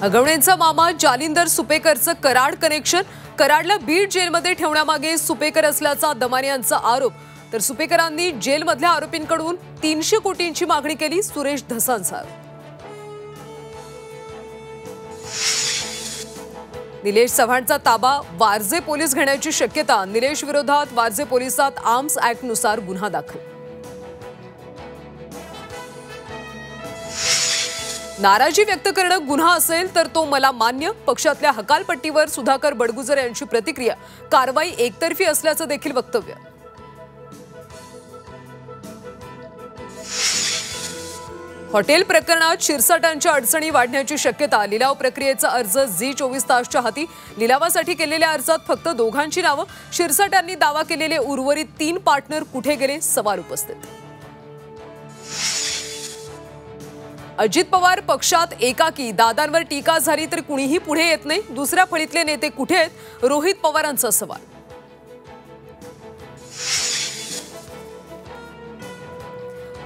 अगवणेंचा मामा जालिंदर सुपेकरचं कराड कनेक्शन, कराडला बीड जेलमध्ये ठेवण्यामागे सुपेकर असल्याचा दमाने यांचा आरोप। तर सुपेकरांनी जेलमधल्या आरोपींकडून 300 कोटींची मागणी केली। सुरेश धसांचा निलेश चव्हाणचा ताबा वारजे पोलीस घेण्याची शक्यता, निलेश विरोधात वारजे पोलिसात आर्म्स ऍक्ट नुसार गुन्हा दाखल। नाराजी व्यक्त करणं गुन्हा असेल तर तो मला मान्य, पक्षातल्या हकालपट्टीवर सुधाकर बडगुजर यांची प्रतिक्रिया, कारवाई एकतर्फी असल्याचं देखील वक्तव्य। हॉटेल प्रकरणात शिरसाटांच्या अडचणी वाढण्याची शक्यता, लिलाव प्रक्रियेचा अर्ज झी24 तासच्या हाती, लिलावासाठी केलेल्या अर्जात फक्त दोघांची नावं, शिरसाटांनी दावा केलेले उर्वरित 3 पार्टनर कुठे गेले, सवाल उपस्थित। अजित पवार पक्षात एकाकी, दादांवर टीका झाली तर कुणीही पुढे येत नाही, दुसऱ्या फळीतले नेते कुठे आहेत, रोहित पवारांचा सवाल।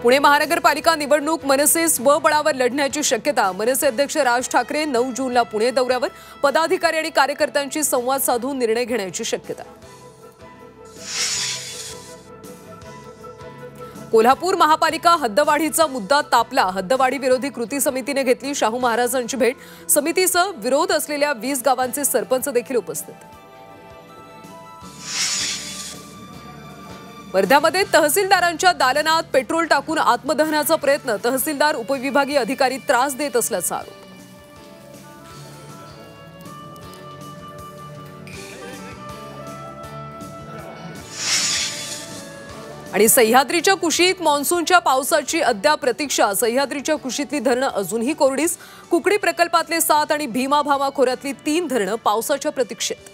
पुणे महानगरपालिका निवडणूक मनसे स्वबळावर लढण्याची शक्यता, मनसे अध्यक्ष राज ठाकरे 9 जूनला पुणे दौऱ्यावर, पदाधिकारी आणि कार्यकर्त्यांशी संवाद साधून निर्णय घेण्याची शक्यता। कोल्हापूर महापालिका हद्दवाढीचा मुद्दा तापला, हद्दवाढी विरोधी कृती समितीने घेतली शाहू महाराजांची भेट, समितीसह विरोध असलेल्या 20 गावांचे सरपंच देखील उपस्थित। वर्ध्यामध्ये तहसीलदारांच्या दालनात पेट्रोल टाकून आत्मदहनाचा प्रयत्न, तहसीलदार उपविभागीय अधिकारी त्रास देत असल्याचा आरोप। आणि सह्याद्रीच्या कुशीत मान्सूनच्या पावसाची अद्याप प्रतीक्षा, सह्याद्रीच्या कुशीतली धरणं अजूनही कोरडीच, कुकडी प्रकल्पातले 7 आणि भीमा भामा खोऱ्यातली 3 धरणं पावसाच्या प्रतीक्षेत।